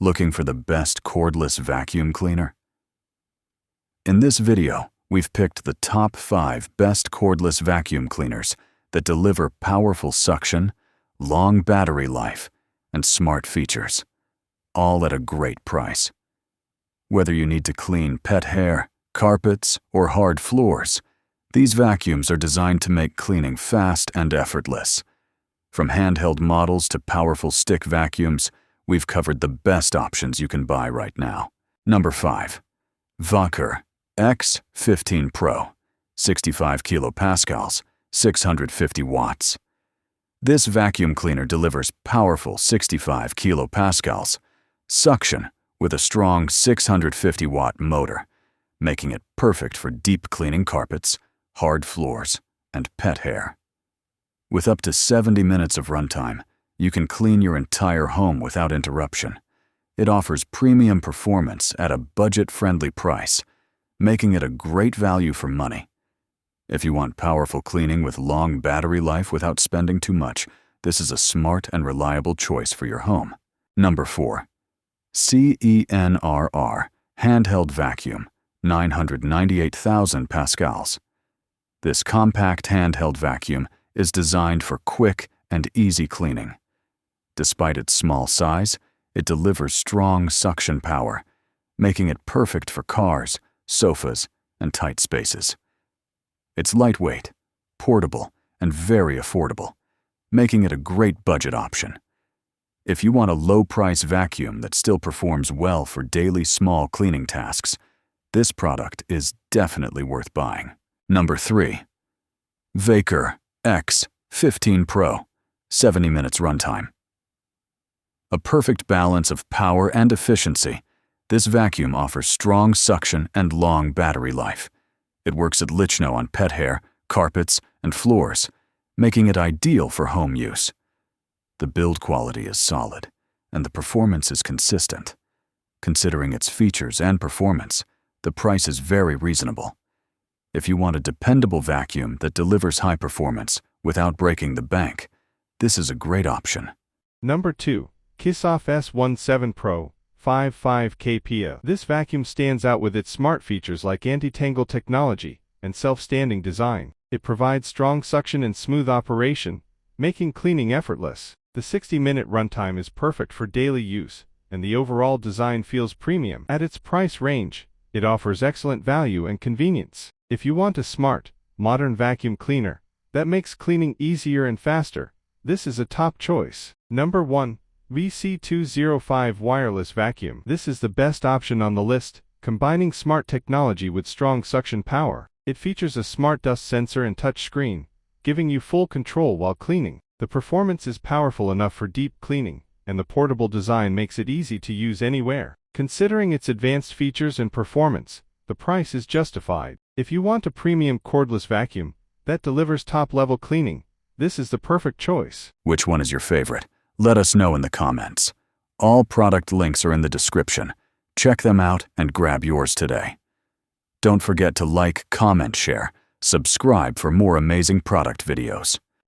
Looking for the best cordless vacuum cleaner? In this video, we've picked the top 5 best cordless vacuum cleaners that deliver powerful suction, long battery life, and smart features, all at a great price. Whether you need to clean pet hair, carpets, or hard floors, these vacuums are designed to make cleaning fast and effortless. From handheld models to powerful stick vacuums, we've covered the best options you can buy right now. Number 5. VAKERR X15 Pro, 65 kilopascals, 650 watts. This vacuum cleaner delivers powerful 65 kilopascals suction with a strong 650-watt motor, making it perfect for deep cleaning carpets, hard floors, and pet hair. With up to 70 minutes of runtime, you can clean your entire home without interruption. It offers premium performance at a budget-friendly price, making it a great value for money. If you want powerful cleaning with long battery life without spending too much, this is a smart and reliable choice for your home. Number 4. CENRR Handheld Vacuum, 998,000 pascals. This compact handheld vacuum is designed for quick and easy cleaning. Despite its small size, it delivers strong suction power, making it perfect for cars, sofas, and tight spaces. It's lightweight, portable, and very affordable, making it a great budget option. If you want a low-price vacuum that still performs well for daily small cleaning tasks, this product is definitely worth buying. Number 3. VAKERR X15 Pro, 70 minutes runtime. A perfect balance of power and efficiency, this vacuum offers strong suction and long battery life. It works at lichno on pet hair, carpets, and floors, making it ideal for home use. The build quality is solid, and the performance is consistent. Considering its features and performance, the price is very reasonable. If you want a dependable vacuum that delivers high performance without breaking the bank, this is a great option. Number 2. Kissof S17 Pro, 55 kPa. This vacuum stands out with its smart features like anti-tangle technology and self-standing design. It provides strong suction and smooth operation, making cleaning effortless. The 60-minute runtime is perfect for daily use, and the overall design feels premium. At its price range, it offers excellent value and convenience. If you want a smart, modern vacuum cleaner that makes cleaning easier and faster, this is a top choice. Number 1. VC205 Wireless Vacuum. This is the best option on the list, combining smart technology with strong suction power. It features a smart dust sensor and touch screen, giving you full control while cleaning. The performance is powerful enough for deep cleaning, and the portable design makes it easy to use anywhere. Considering its advanced features and performance, the price is justified. If you want a premium cordless vacuum that delivers top-level cleaning, this is the perfect choice. Which one is your favorite? Let us know in the comments. All product links are in the description. Check them out and grab yours today. Don't forget to like, comment, share, subscribe for more amazing product videos.